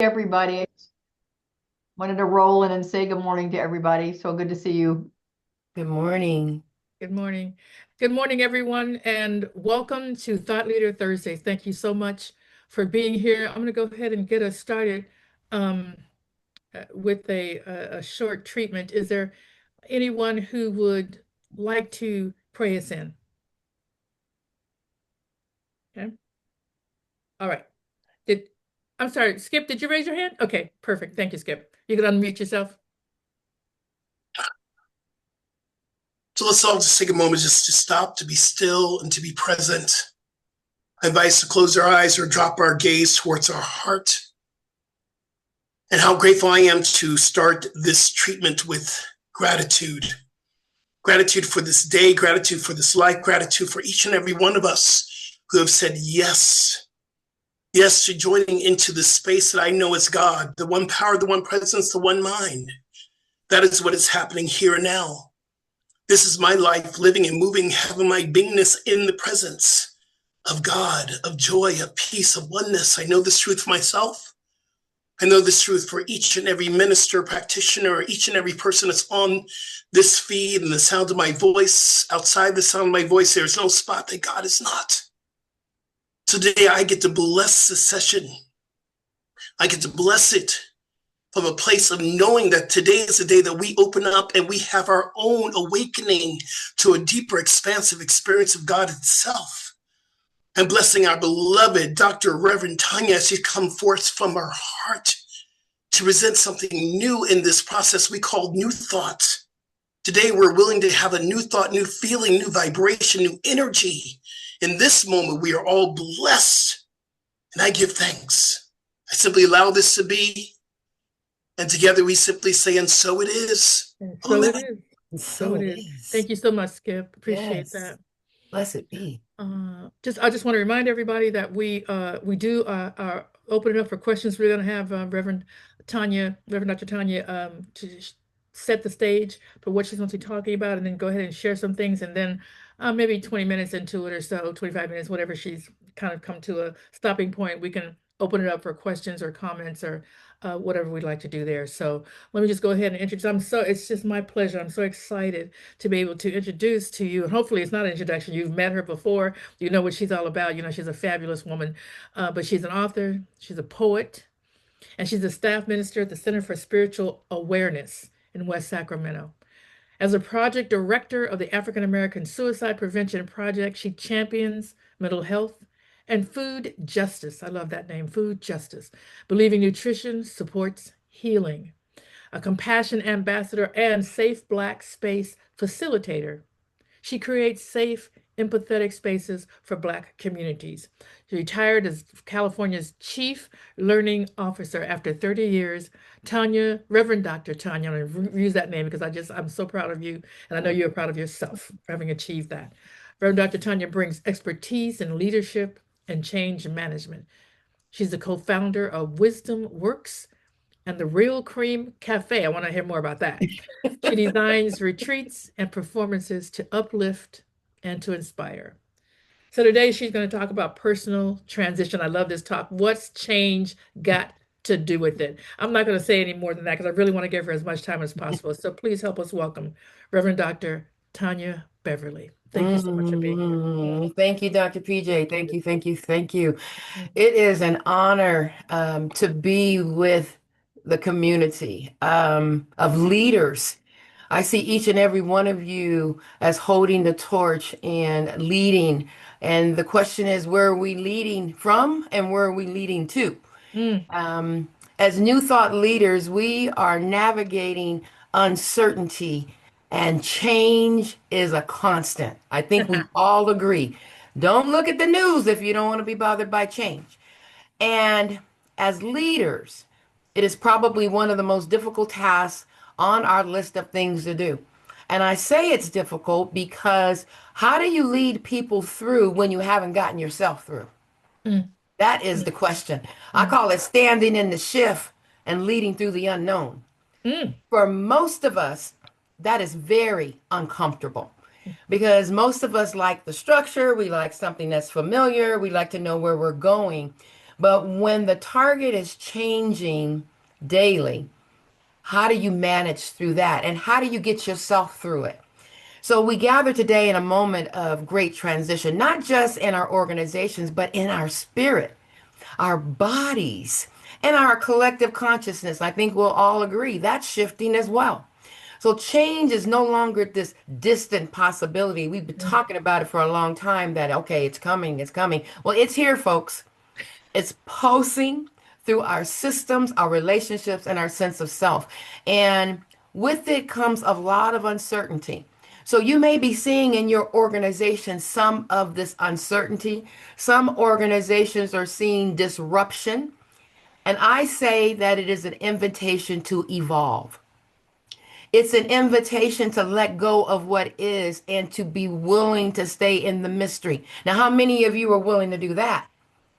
everybody. I just wanted to roll in and say good morning to everybody. So good to see you. Good morning. Good morning. Good morning, everyone, and welcome to Thought Leader Thursdays. Thank you so much for being here. I'm going to go ahead and get us started um, with a short treatment. Is there anyone who would like to pray us in? Okay. All right. Did I'm sorry, Skip, did you raise your hand? Okay, perfect. Thank you, Skip. You can unmute yourself. So let's all just take a moment just to stop, to be still, and to be present. I invite us to close our eyes or drop our gaze towards our heart. And how grateful I am to start this treatment with gratitude. Gratitude for this day, gratitude for this life, gratitude for each and every one of us who have said yes. Yes to joining into the space that I know is God, the one power, the one presence, the one mind. That is what is happening here and now. This is my life, living and moving, having my beingness in the presence of God, of joy, of peace, of oneness. I know this truth for myself. I know this truth for each and every minister, practitioner, each and every person that's on this feed and the sound of my voice. Outside the sound of my voice, there's no spot that God is not. Today, I get to bless this session. I get to bless it from a place of knowing that today is the day that we open up and we have our own awakening to a deeper, expansive experience of God itself. And blessing our beloved Dr. Reverend Tynya as she comes forth from our heart to present something new in this process we call new thought. Today, we're willing to have a new thought, new feeling, new vibration, new energy. In this moment, we are all blessed. And I give thanks. I simply allow this to be. And together we simply say, and so it is. And so it is. So it it is. is. Thank you so much, Skip. Appreciate Yes. that. Blessed be. I just want to remind everybody that we do open it up for questions. We're going to have Reverend Dr. Tanya, set the stage for what she's going to be talking about, and then go ahead and share some things, and then maybe 20 minutes into it or so, 25 minutes, whatever she's kind of come to a stopping point, we can open it up for questions or comments or whatever we'd like to do there. So let me just go ahead and introduce. It's just my pleasure. I'm so excited to be able to introduce to you, and hopefully it's not an introduction. You've met her before. You know what she's all about. You know, she's a fabulous woman, but she's an author, she's a poet, and she's a staff minister at the Center for Spiritual Awareness in West Sacramento. As a project director of the African American Suicide Prevention Project, she champions mental health and food justice. I love that name, food justice, believing nutrition supports healing. A compassion ambassador and safe Black space facilitator. She creates safe, empathetic spaces for Black communities. She retired as California's Chief Learning Officer after 30 years. Tanya, Reverend Dr. Tanya, I'm going to use that name because I'm so proud of you, and I know you're proud of yourself for having achieved that. Reverend Dr. Tanya brings expertise in leadership and change management. She's the co-founder of Wisdom Works and the Real Cream Cafe. I want to hear more about that. She designs retreats and performances to uplift and to inspire. So today she's going to talk about personal transition. I love this talk. What's change got to do with it? I'm not going to say any more than that because I really want to give her as much time as possible. So please help us welcome Reverend Dr. Tynya Beverly. Thank you so much for being here. Thank you, Dr. PJ. Thank you, thank you, thank you. Mhm. It is an honor to be with the community of leaders. I see each and every one of you as holding the torch and leading. And the question is, where are we leading from and where are we leading to? Mm. Um, as new thought leaders, we are navigating uncertainty, and change is a constant. I think we all agree. Don't look at the news if you don't want to be bothered by change. And as leaders, it is probably one of the most difficult tasks on our list of things to do. And I say it's difficult because how do you lead people through when you haven't gotten yourself through? Mm. That is the question. I Mm. call it standing in the shift and leading through the unknown. Mm. For most of us, that is very uncomfortable because most of us like the structure. We like something that's familiar. We like to know where we're going. But when the target is changing daily, how do you manage through that? And how do you get yourself through it? So we gather today in a moment of great transition, not just in our organizations, but in our spirit, our bodies, and our collective consciousness. I think we'll all agree that's shifting as well. So change is no longer this distant possibility. We've been Mm, talking about it for a long time that, okay, it's coming, it's coming. Well, it's here, folks. It's pulsing through our systems, our relationships, and our sense of self. And with it comes a lot of uncertainty. So you may be seeing in your organization some of this uncertainty. Some organizations are seeing disruption. And I say that it is an invitation to evolve. It's an invitation to let go of what is and to be willing to stay in the mystery. Now, how many of you are willing to do that?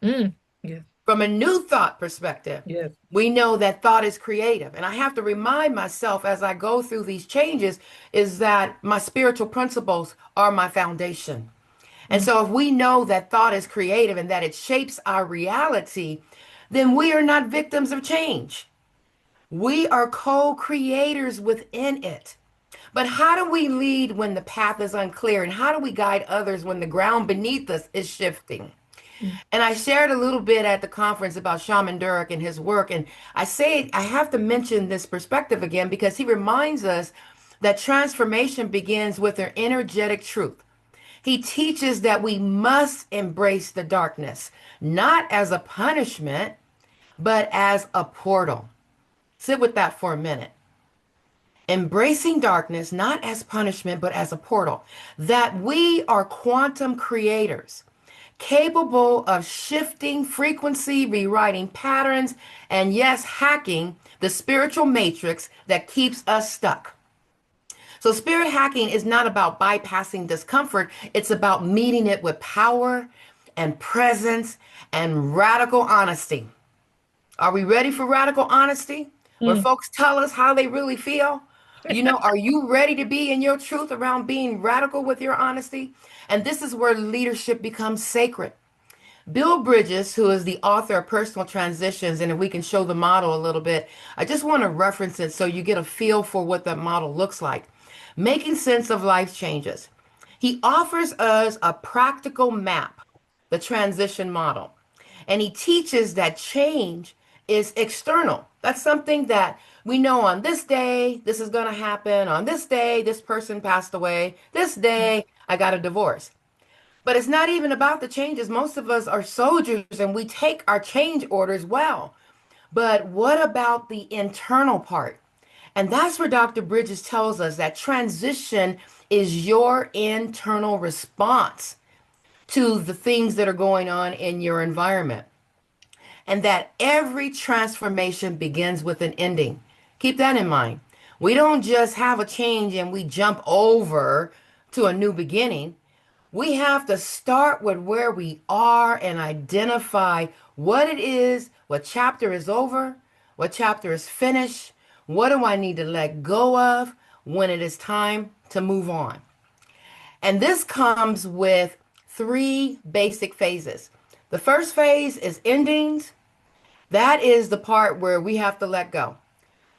mm, yes, From a new thought perspective, yes. we know that thought is creative. And I have to remind myself as I go through these changes is that my spiritual principles are my foundation. And Mm, so if we know that thought is creative and that it shapes our reality, then we are not victims of change. We are co-creators within it. But how do we lead when the path is unclear? And how do we guide others when the ground beneath us is shifting? mm, And I shared a little bit at the conference about Shaman Durek and his work. And I say I have to mention this perspective again because he reminds us that transformation begins with an energetic truth. He teaches that we must embrace the darkness, not as a punishment, but as a portal. Sit with that for a minute. Embracing darkness, not as punishment, but as a portal. That we are quantum creators capable of shifting frequency, rewriting patterns, and yes, hacking the spiritual matrix that keeps us stuck. So, spirit hacking is not about bypassing discomfort, it's about meeting it with power and presence and radical honesty. Are we ready for radical honesty? Where mm. folks tell us how they really feel? You know, are you ready to be in your truth around being radical with your honesty? And this is where leadership becomes sacred. Bill Bridges, who is the author of Personal Transitions, and if we can show the model a little bit, I just want to reference it so you get a feel for what that model looks like. Making sense of life changes. He offers us a practical map, the transition model, and he teaches that change is external. That's something that we know on this day, this is going to happen. On this day, this person passed away. This day, I got a divorce. But it's not even about the changes. Most of us are soldiers and we take our change orders well. But what about the internal part? And that's where Dr. Bridges tells us that transition is your internal response to the things that are going on in your environment. And that every transformation begins with an ending. Keep that in mind. We don't just have a change and we jump over to a new beginning. We have to start with where we are and identify what it is, what chapter is over, what chapter is finished, what do I need to let go of when it is time to move on. And this comes with three basic phases. The first phase is endings. That is the part where we have to let go.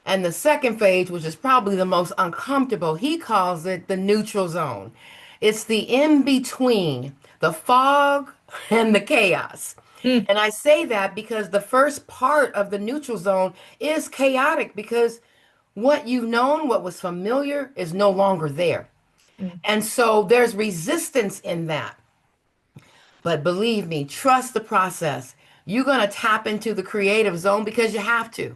And the second phase, which is probably the most uncomfortable, he calls it the neutral zone. It's the in between, the fog and the chaos. Mm, And I say that because the first part of the neutral zone is chaotic because what you've known, what was familiar, is no longer there. mm, And so there's resistance in that. But believe me, trust the process. You're going to tap into the creative zone because you have to,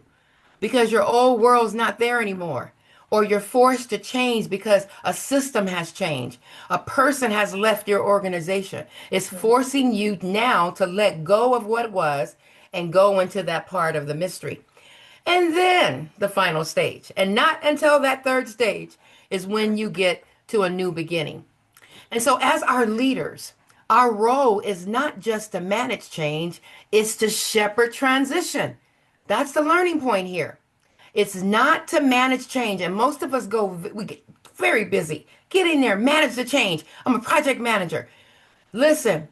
because your old world's not there anymore. Or you're forced to change because a system has changed. A person has left your organization. It's mm, forcing you now to let go of what was and go into that part of the mystery. And then the final stage. And not until that third stage is when you get to a new beginning. And so, as our leaders, our role is not just to manage change, it's to shepherd transition. That's the learning point here. It's not to manage change. And most of us we get very busy. Get in there, manage the change. I'm a project manager. Listen,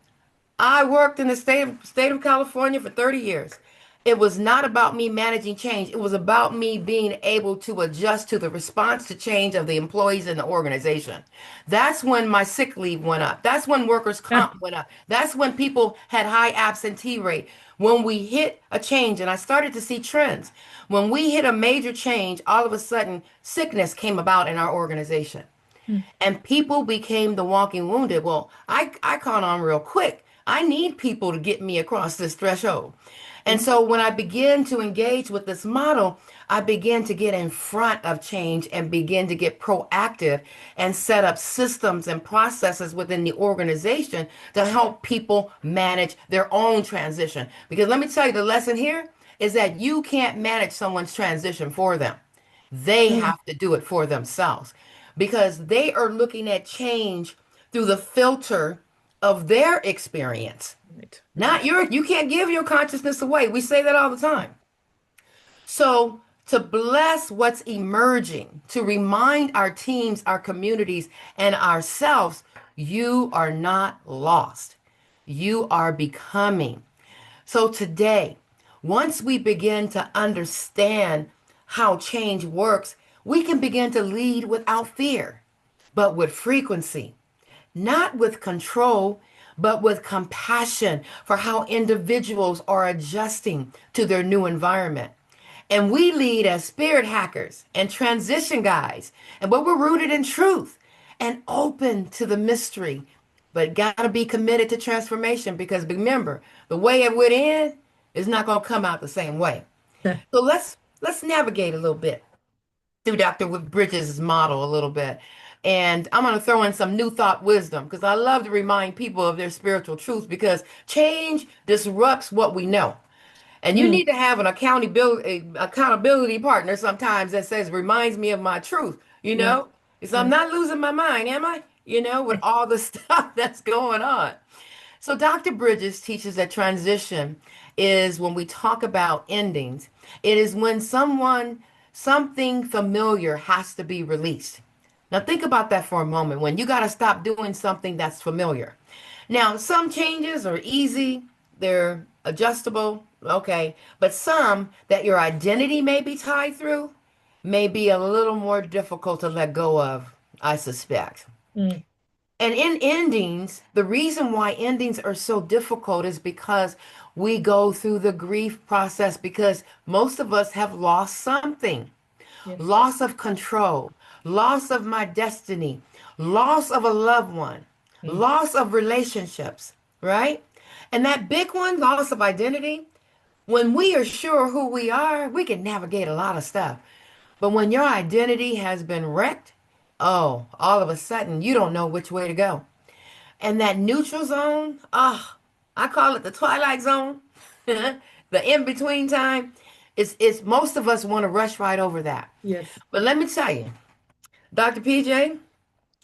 I worked in the state of California for 30 years. It was not about me managing change. It was about me being able to adjust to the response to change of the employees in the organization. That's when my sick leave went up. That's when workers' comp went up. That's when people had high absentee rate. When we hit a change, and I started to see trends. When we hit a major change, all of a sudden sickness came about in our organization. Mm. And people became the walking wounded. Well, I caught on real quick. I need people to get me across this threshold. And Yeah. so when I began to engage with this model, I began to get in front of change and begin to get proactive and set up systems and processes within the organization to help people manage their own transition. Because let me tell you, the lesson here is that you can't manage someone's transition for them. They Mm. have to do it for themselves because they are looking at change through the filter of their experience. Right. Not your, you can't give your consciousness away. We say that all the time. So, to bless what's emerging, to remind our teams, our communities, and ourselves, you are not lost. You are becoming. So, today, once we begin to understand how change works, we can begin to lead without fear, but with frequency, not with control, but with compassion for how individuals are adjusting to their new environment. And we lead as spirit hackers and transition guides, but we're rooted in truth and open to the mystery, but gotta be committed to transformation because remember, the way it went in is not gonna come out the same way. Yeah. So let's navigate a little bit through Dr. Bridges' model a little bit. And I'm going to throw in some new thought wisdom because I love to remind people of their spiritual truth because change disrupts what we know. And you Mm. need to have an accountability partner sometimes that says, reminds me of my truth, Right. Because I'm Right. not losing my mind, am I? With all the stuff that's going on. So Dr. Bridges teaches that transition is when we talk about endings, it is when something familiar has to be released. Now think about that for a moment when you got to stop doing something that's familiar. Now, some changes are easy, they're adjustable, okay, but some that your identity may be tied through may be a little more difficult to let go of, I suspect. Mm. And in endings, the reason why endings are so difficult is because we go through the grief process because most of us have lost something. Yes. Loss of control, loss of my destiny, loss of a loved one, Mm. loss of relationships, right? And that big one, loss of identity, when we are sure who we are, we can navigate a lot of stuff. But when your identity has been wrecked, oh, all of a sudden you don't know which way to go. And that neutral zone, I call it the twilight zone, the in between time. It's most of us want to rush right over that. Yes. But let me tell you, Dr. PJ,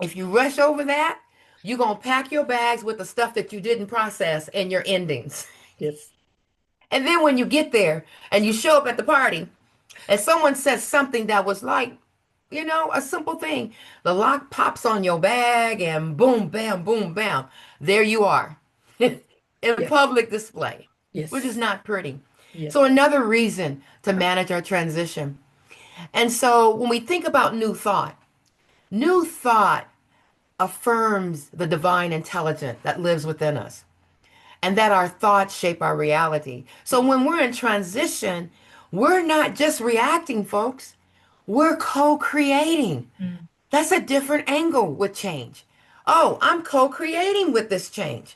if you rush over that, you're going to pack your bags with the stuff that you didn't process and your endings. Yes. And then when you get there and you show up at the party and someone says something that was like, a simple thing, the lock pops on your bag and boom, bam, boom, bam. There you are in Yes. public display, which is Yes. not pretty. Yes. So, another reason to manage our transition. And so, when we think about new thought affirms the divine intelligence that lives within us and that our thoughts shape our reality. So when we're in transition, we're not just reacting, folks. We're co-creating. Mm. That's a different angle with change. Oh, I'm co-creating with this change.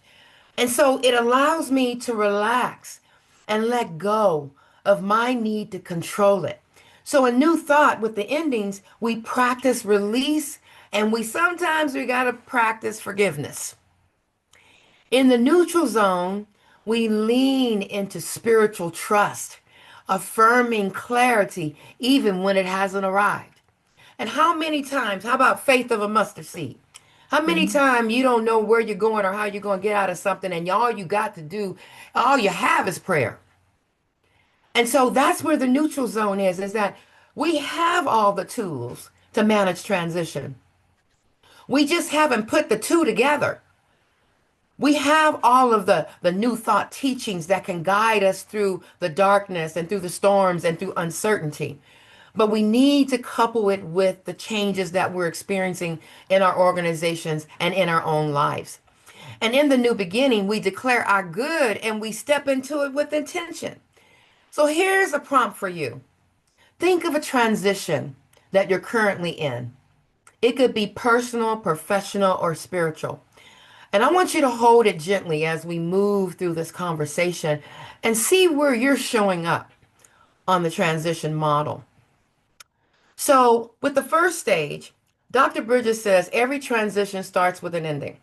And so it allows me to relax and let go of my need to control it. So a new thought with the endings, we practice release and we got to practice forgiveness. In the neutral zone, we lean into spiritual trust, affirming clarity even when it hasn't arrived. And how many times, how about faith of a mustard seed? How many Mm. times you don't know where you're going or how you're going to get out of something, and all you got to do, all you have is prayer. And so that's where the neutral zone is that we have all the tools to manage transition. We just haven't put the two together. We have all of the new thought teachings that can guide us through the darkness and through the storms and through uncertainty. But we need to couple it with the changes that we're experiencing in our organizations and in our own lives. And in the new beginning, we declare our good and we step into it with intention. So here's a prompt for you. Think of a transition that you're currently in. It could be personal, professional, or spiritual. And I want you to hold it gently as we move through this conversation and see where you're showing up on the transition model. So, with the first stage, Dr. Bridges says every transition starts with an ending.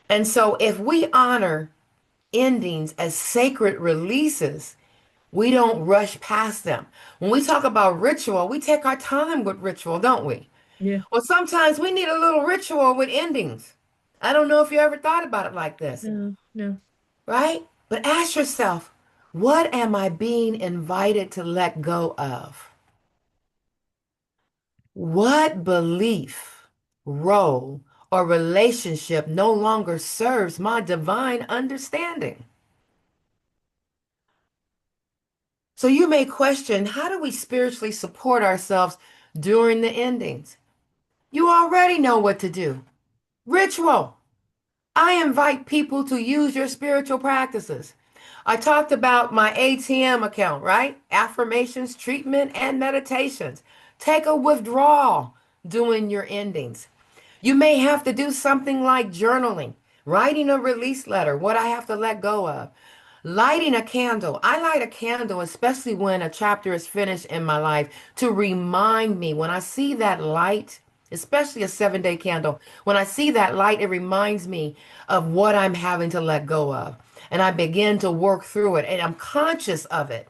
And so, if we honor endings as sacred releases, we don't rush past them. When we talk about ritual, we take our time with ritual, don't we? Yeah. Well, sometimes we need a little ritual with endings. I don't know if you ever thought about it like this, No, no. right? But ask yourself, what am I being invited to let go of? What belief, role, or relationship no longer serves my divine understanding? So you may question, how do we spiritually support ourselves during the endings? You already know what to do. Ritual. I invite people to use your spiritual practices. I talked about my ATM account, right? Affirmations, treatment, and meditations. Take a withdrawal doing your endings. You may have to do something like journaling, writing a release letter, what I have to let go of, lighting a candle. I light a candle, especially when a chapter is finished in my life, to remind me when I see that light, especially a 7-day candle, when I see that light, it reminds me of what I'm having to let go of. And I begin to work through it, and I'm conscious of it.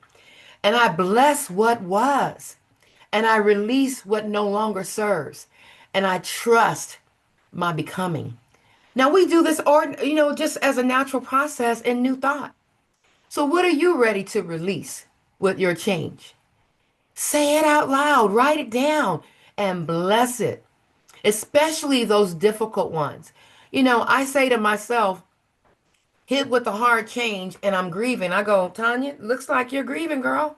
And I bless what was, and I release what no longer serves, and I trust my becoming. Now we do this, just as a natural process in new thought. So what are you ready to release with your change? Say it out loud, write it down, and bless it, especially those difficult ones. I say to myself, hit with a hard change and I'm grieving. I go, Tanya, looks like you're grieving, girl.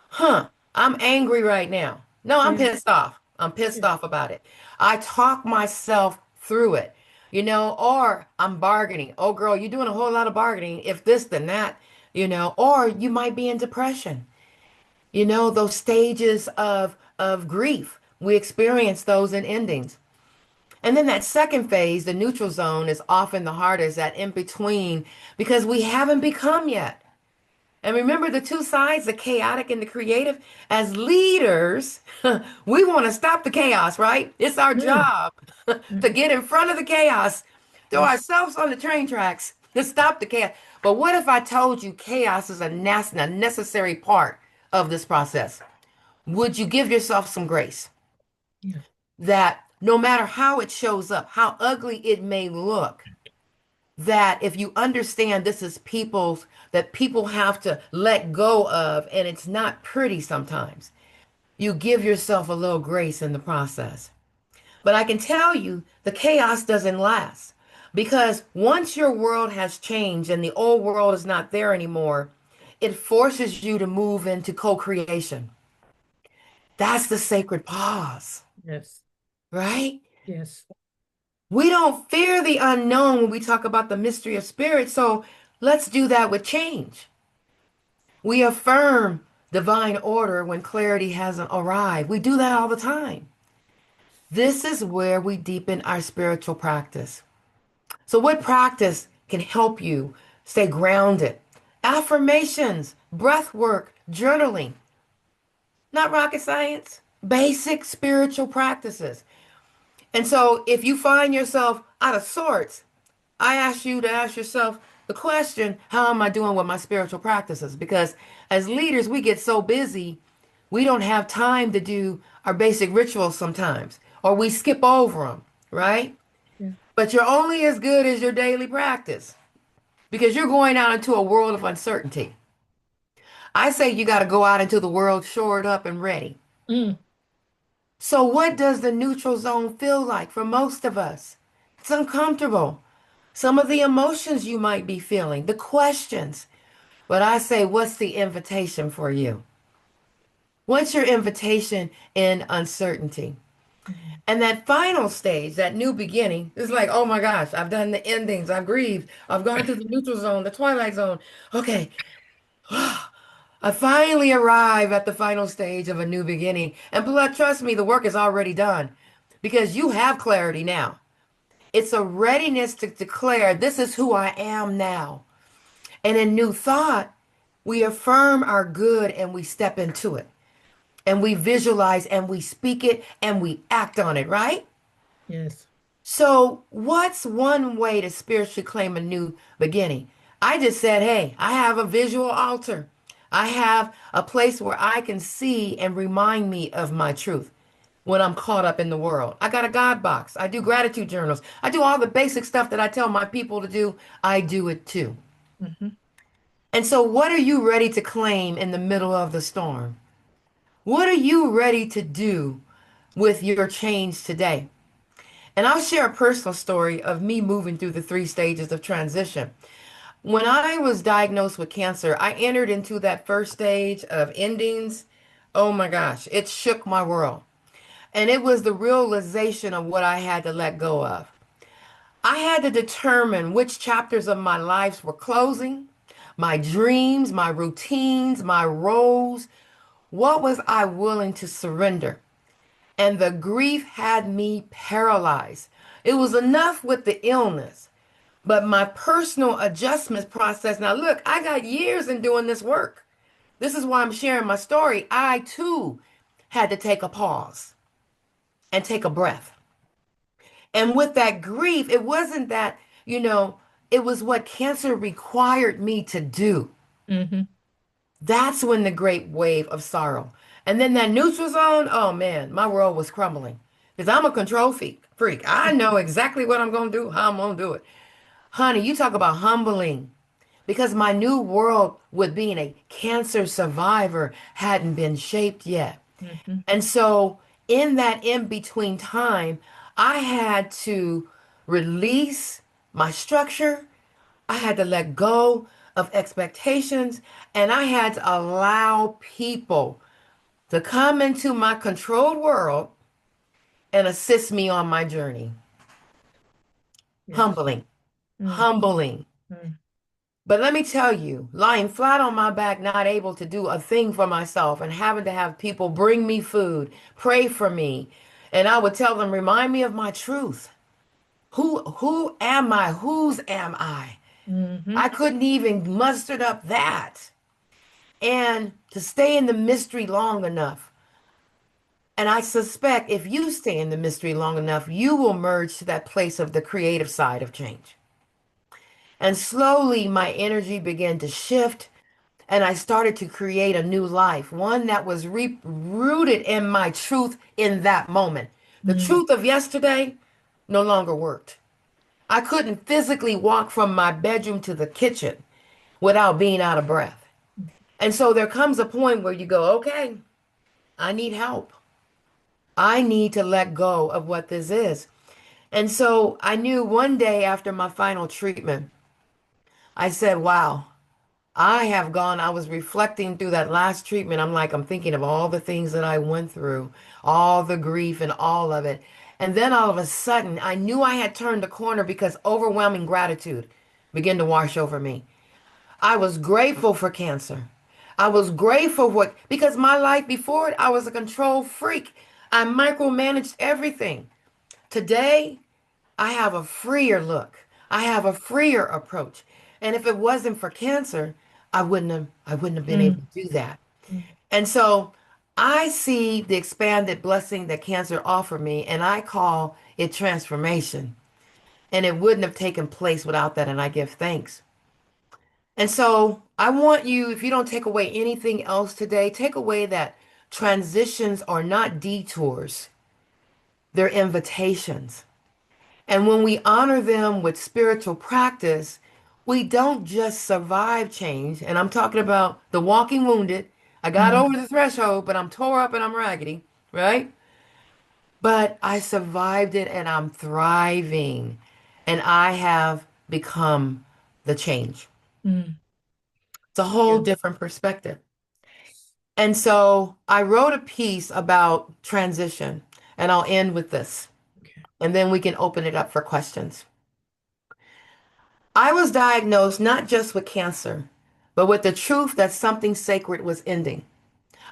Huh, I'm angry right now. No, I'm Yeah. pissed off. I'm pissed Yeah. off about it. I talk myself through it, or I'm bargaining. Oh, girl, you're doing a whole lot of bargaining. If this, then that, or you might be in depression. Those stages of grief. We experience those in endings. And then that second phase, the neutral zone, is often the hardest, that in between, because we haven't become yet. And remember the two sides, the chaotic and the creative. As leaders, we want to stop the chaos, right? It's our Mm, job to mm, get in front of the chaos, throw yes. ourselves on the train tracks to stop the chaos. But what if I told you chaos is a necessary part of this process? Would you give yourself some grace Yeah. that no matter how it shows up, how ugly it may look, that if you understand this is that people have to let go of, and it's not pretty sometimes, you give yourself a little grace in the process. But I can tell you the chaos doesn't last, because once your world has changed and the old world is not there anymore, it forces you to move into co-creation. That's the sacred pause, Yes. right? Yes. We don't fear the unknown when we talk about the mystery of spirit. So let's do that with change. We affirm divine order when clarity hasn't arrived. We do that all the time. This is where we deepen our spiritual practice. So, what practice can help you stay grounded? Affirmations, breath work, journaling, not rocket science, basic spiritual practices. And so, if you find yourself out of sorts, I ask you to ask yourself the question, how am I doing with my spiritual practices? Because as leaders, we get so busy, we don't have time to do our basic rituals sometimes, or we skip over them, right? Yeah. But you're only as good as your daily practice, because you're going out into a world of uncertainty. I say you got to go out into the world shored up and ready. Mm, So, what does the neutral zone feel like for most of us? It's uncomfortable. some of the emotions you might be feeling, the questions. But I say, what's the invitation for you? What's your invitation in uncertainty? Mhm. And that final stage, that new beginning, is like, oh my gosh, I've done the endings, I've grieved, I've gone through the neutral zone, the twilight zone. Okay, I finally arrive at the final stage of a new beginning. And trust me, the work is already done because you have clarity now. It's a readiness to declare, this is who I am now. And in new thought, we affirm our good and we step into it. And we visualize and we speak it and we act on it, right? Yes. So, what's one way to spiritually claim a new beginning? I just said, hey, I have a visual altar. I have a place where I can see and remind me of my truth when I'm caught up in the world. I got a God box. I do gratitude journals. I do all the basic stuff that I tell my people to do. I do it too. Hmm. And so, what are you ready to claim in the middle of the storm? What are you ready to do with your change today? And I'll share a personal story of me moving through the three stages of transition. When I was diagnosed with cancer, I entered into that first stage of endings. Oh my gosh, it shook my world. And it was the realization of what I had to let go of. I had to determine which chapters of my life were closing, my dreams, my routines, my roles. What was I willing to surrender? And the grief had me paralyzed. It was enough with the illness, but my personal adjustment process. Now, look, I got years in doing this work. This is why I'm sharing my story. I too had to take a pause and take a breath. And with that grief, it wasn't that, it was what cancer required me to do. Hmm. That's when the great wave of sorrow. And then that neutral zone, oh man, my world was crumbling. Because I'm a control freak. I know exactly what I'm going to do, how I'm going to do it. Honey, you talk about humbling. Because my new world with being a cancer survivor hadn't been shaped yet. Hmm. And so in that in-between time, I had to release my structure. I had to let go of expectations and I had to allow people to come into my controlled world and assist me on my journey. Yes. Humbling, Mm-hmm. humbling. But let me tell you, lying flat on my back, not able to do a thing for myself and having to have people bring me food, pray for me. And I would tell them, remind me of my truth. Who am I? Whose am I? Hmm. I couldn't even muster up that. And to stay in the mystery long enough. And I suspect if you stay in the mystery long enough, you will merge to that place of the creative side of change. And slowly my energy began to shift and I started to create a new life, one that was rooted in my truth in that moment. The Mm. truth of yesterday no longer worked. I couldn't physically walk from my bedroom to the kitchen without being out of breath. And so there comes a point where you go, okay, I need help. I need to let go of what this is. And so I knew one day after my final treatment, I said, wow, I was reflecting through that last treatment. I'm thinking of all the things that I went through, all the grief and all of it. And then all of a sudden, I knew I had turned a corner because overwhelming gratitude began to wash over me. I was grateful for cancer. I was grateful for because my life before it, I was a control freak. I micromanaged everything. Today, I have a freer look. I have a freer approach. And if it wasn't for cancer, I wouldn't have been able Mm. to do that. Mm. And so I see the expanded blessing that cancer offered me, and I call it transformation. And it wouldn't have taken place without that, and I give thanks. And so I want you, if you don't take away anything else today, take away that transitions are not detours, they're invitations. And when we honor them with spiritual practice, we don't just survive change. And I'm talking about the walking wounded. I got Mm. over the threshold, but I'm tore up and I'm raggedy, right? But I survived it and I'm thriving. And I have become the change. Mm. It's a whole Yeah. different perspective. And so I wrote a piece about transition, and I'll end with this, Okay. and then we can open it up for questions. I was diagnosed not just with cancer, but with the truth that something sacred was ending.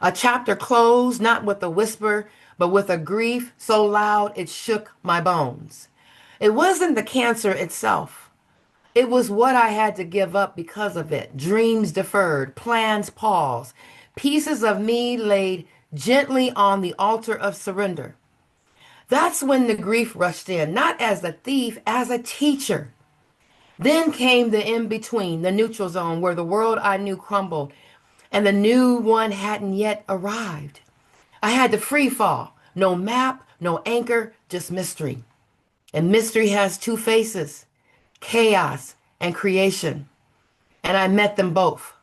A chapter closed not with a whisper, but with a grief so loud it shook my bones. It wasn't the cancer itself. It was what I had to give up because of it. Dreams deferred, plans paused, pieces of me laid gently on the altar of surrender. That's when the grief rushed in, not as a thief, as a teacher. Then came the in between, the neutral zone, where the world I knew crumbled and the new one hadn't yet arrived. I had to free fall. No map, no anchor, just mystery. And mystery has two faces, chaos and creation. And I met them both.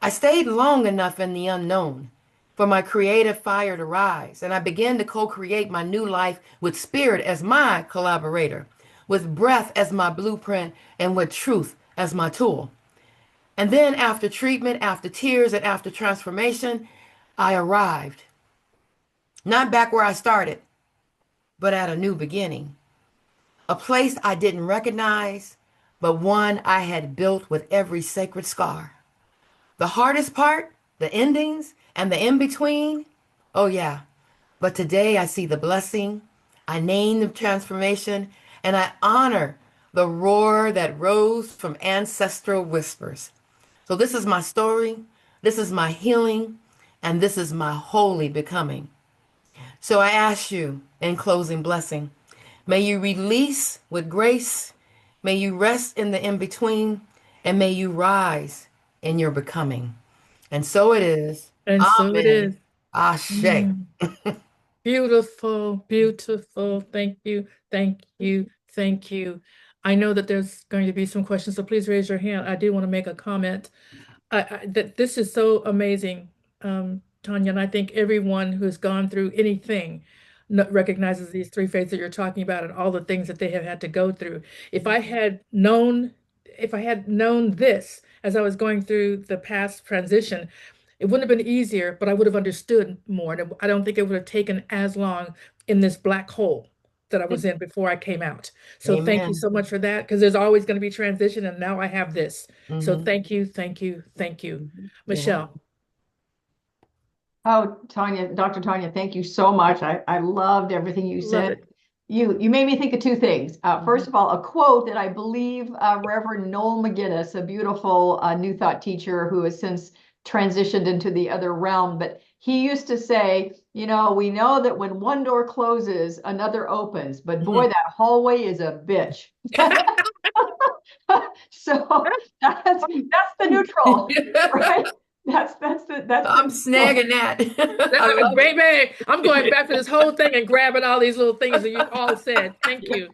I stayed long enough in the unknown for my creative fire to rise, and I began to co-create my new life with spirit as my collaborator, with breath as my blueprint, and with truth as my tool. And then after treatment, after tears, and after transformation, I arrived. Not back where I started, but at a new beginning. A place I didn't recognize, but one I had built with every sacred scar. The hardest part, the endings, and the in between, oh yeah. But today I see the blessing, I name the transformation, and I honor the roar that rose from ancestral whispers. So this is my story, this is my healing, and this is my holy becoming. So I ask you in closing blessing, may you release with grace, may you rest in the in between, and may you rise in your becoming. And so it is. And so it Amen. is. Ashe. Mm. Beautiful, beautiful. Thank you, thank you, thank you. I know that there's going to be some questions, so please raise your hand. I do want to make a comment. That this is so amazing, Tanya, and I think everyone who's gone through anything recognizes these three phases that you're talking about and all the things that they have had to go through. If I had known this as I was going through the past transition, it wouldn't have been easier, but I would have understood more. And I don't think it would have taken as long in this black hole that I was in before I came out. So thank you Amen. so much for that, because there's always going to be transition, and now I have this. So Hmm. thank you, thank you, thank you. You're welcome. Michelle. Oh, Tanya, Dr. Tanya, thank you so much. I loved everything you Love said. it. You made me think of two things. First of all, a quote that I believe Reverend Noel McGinnis, a beautiful New Thought teacher who has since transitioned into the other realm, but he used to say, we know that when one door closes, another opens, but boy, Mhm. that hallway is a bitch. So that's the neutral, right? That's the I'm neutral. snagging that. I love Baby, I'm going back to this whole thing and grabbing all these little things that you've all said. Thank you.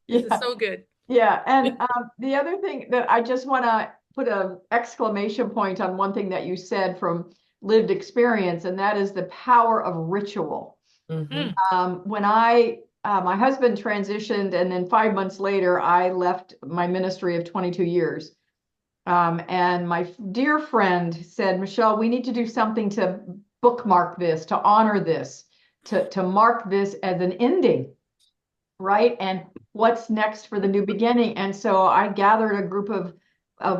This is Yeah. so good. Yeah, and the other thing that I just want to put an exclamation point on one thing that you said from lived experience, and that is the power of ritual. it. Hmm. Mm, When my husband transitioned, and then 5 months later, I left my ministry of 22 years. And my dear friend said, Michelle, we need to do something to bookmark this, to honor this, to mark this as an ending, right? And what's next for the new beginning? And so I gathered a group of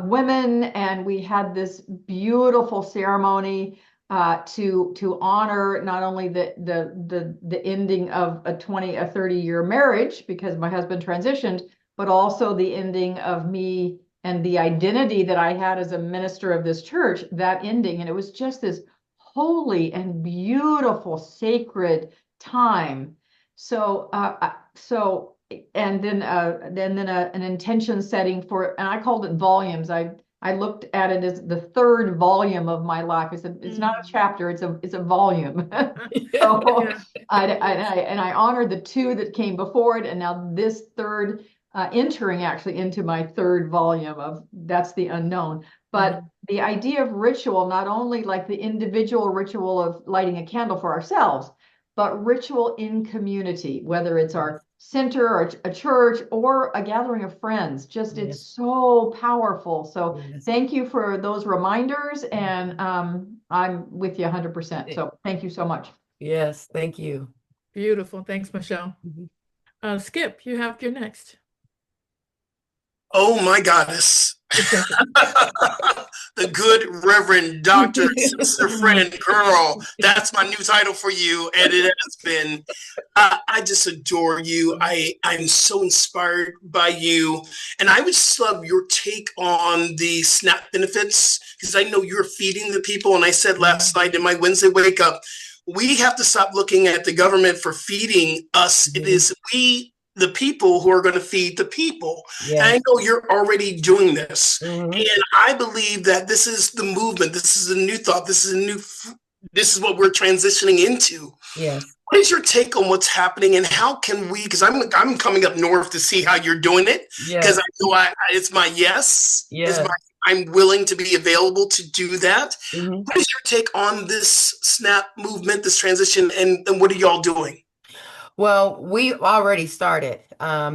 women, and we had this beautiful ceremony to honor not only the ending of a 30-year marriage, because my husband transitioned, but also the ending of me and the identity that I had as a minister of this church, that ending. And it was just this holy and beautiful, sacred time. So and then an intention setting for, and I called it volumes. I looked at it as the third volume of my life. I said it's not a chapter, it's a volume. So yeah. I honored the two that came before it, and now this third, entering actually into my third volume of that's the unknown. But Mhm. the idea of ritual, not only like the individual ritual of lighting a candle for ourselves, but ritual in community, whether it's our center or a church or a gathering of friends. Just Yes. it's so powerful. So Yes. thank you for those reminders, and I'm with you 100%. So thank you so much. Yes, thank you. Beautiful. Thanks, Michelle. Mhm. Skip, you have your next. Oh my goddess. The good Reverend Dr. Sister Friend Girl. That's my new title for you. And it has been, I just adore you. I'm so inspired by you. And I would just love your take on the SNAP benefits, because I know you're feeding the people. And I said last night in my Wednesday wake up, we have to stop looking at the government for feeding us. It is we, the people, who are going to feed the people. Yes. And I know you're already doing this. Mhm. And I believe that this is the movement. This is a new thought. This is what we're transitioning into. Yes. What is your take on what's happening, and how can we? Because I'm coming up north to see how you're doing it. Because Yes. I know it's my yes. Yes. I'm willing to be available to do that. Mhm. What is your take on this SNAP movement, this transition, and what are y'all doing? Well, we already started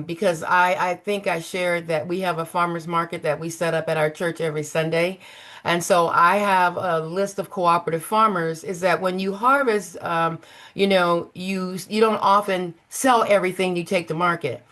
because I think I shared that we have a farmers market that we set up at our church every Sunday. And so I have a list of cooperative farmers is that when you harvest, you don't often sell everything you take to market.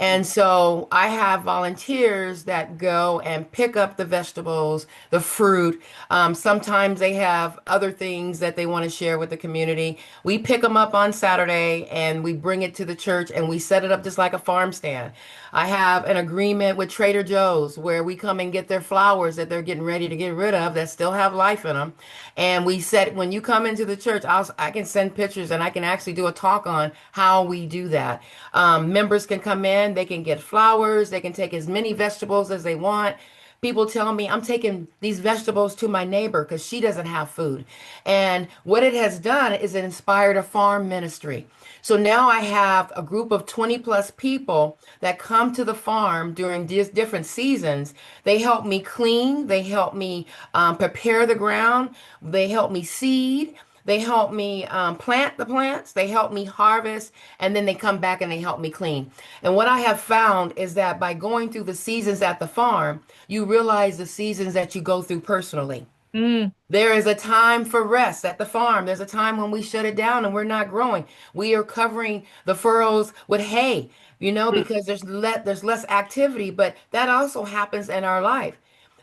And so I have volunteers that go and pick up the vegetables, the fruit. Sometimes they have other things that they want to share with the community. We pick them up on Saturday and we bring it to the church and we set it up just like a farm stand. I have an agreement with Trader Joe's where we come and get their flowers that they're getting ready to get rid of that still have life in them. And we said, when you come into the church, I can send pictures and I can actually do a talk on how we do that. Members can come in, they can get flowers, they can take as many vegetables as they want. People tell me I'm taking these vegetables to my neighbor because she doesn't have food. And what it has done is it inspired a farm ministry. So now I have a group of 20 plus people that come to the farm during these different seasons. They help me clean, they help me prepare the ground, they help me seed. They help me plant the plants, they help me harvest, and then they come back and they help me clean. And what I have found is that by going through the seasons at the farm, you realize the seasons that you go through personally. Mm. There is a time for rest at the farm. There's a time when we shut it down and we're not growing. We are covering the furrows with hay, because there's less activity, but that also happens in our life.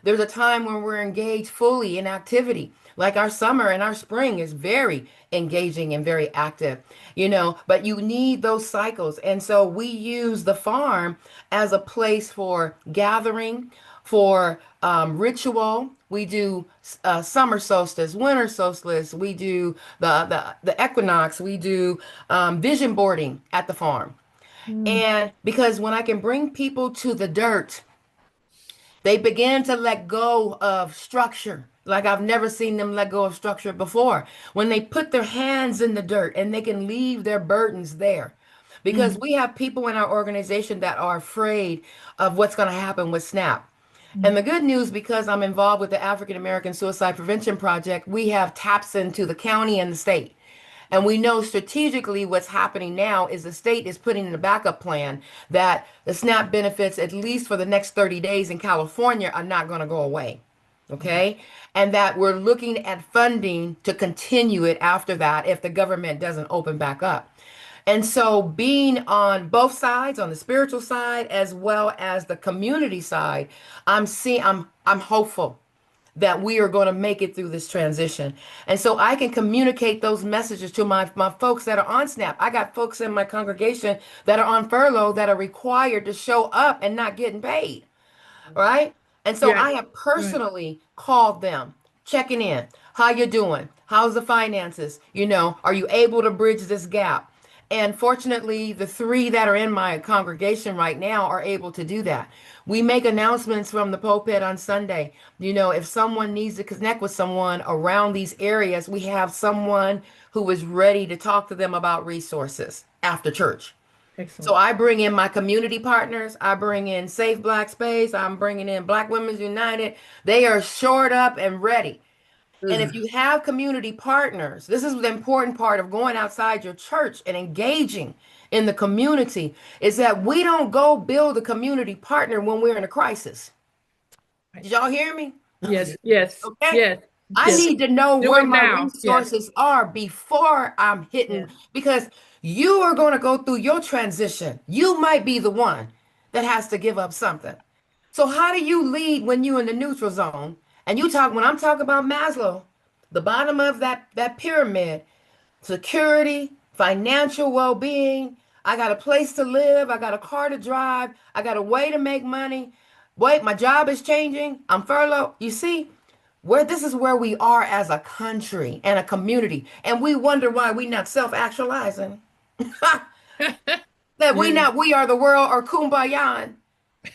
There's a time when we're engaged fully in activity. Like our summer and our spring is very engaging and very active, but you need those cycles. And so we use the farm as a place for gathering, for ritual. We do summer solstice, winter solstice. We do the equinox. We do vision boarding at the farm. Mm. And because when I can bring people to the dirt, they begin to let go of structure like I've never seen them let go of structure before. When they put their hands in the dirt and they can leave their burdens there. Because Mm. we have people in our organization that are afraid of what's going to happen with SNAP. Mm. And the good news, because I'm involved with the African American Suicide Prevention Project, we have taps into the county and the state. And we know strategically what's happening now is the state is putting in a backup plan that the SNAP benefits, at least for the next 30 days in California, are not going to go away. Okay. And that we're looking at funding to continue it after that if the government doesn't open back up. And so being on both sides, on the spiritual side as well as the community side, I'm hopeful that we are going to make it through this transition. And so I can communicate those messages to my folks that are on SNAP. I got folks in my congregation that are on furlough that are required to show up and not getting paid. Right? And so Yeah. I have Right. personally called them, checking in. How you doing? How's the finances? Are you able to bridge this gap? And fortunately, the three that are in my congregation right now are able to do that. We make announcements from the pulpit on Sunday. If someone needs to connect with someone around these areas, we have someone who is ready to talk to them about resources after church. So Excellent. I bring in my community partners. I bring in Safe Black Space. I'm bringing in Black Women's United. They are shored up and ready. And if you have community partners, this is the important part of going outside your church and engaging in the community, is that we don't go build a community partner when we're in a crisis. Did y'all hear me? Yes, yes, Okay. yes, I yes. need to know Do where it my now. Yes, resources are before I'm hitting, yes. because you are going to go through your transition. You might be the one that has to give up something. So how do you lead when you're in the neutral zone? And when I'm talking about Maslow, the bottom of that pyramid, security, financial well-being, I got a place to live, I got a car to drive, I got a way to make money. Wait, my job is changing. I'm furloughed. You see, this is where we are as a country and a community, and we wonder why we not self-actualizing. That Yeah, we are the world or kumbaya,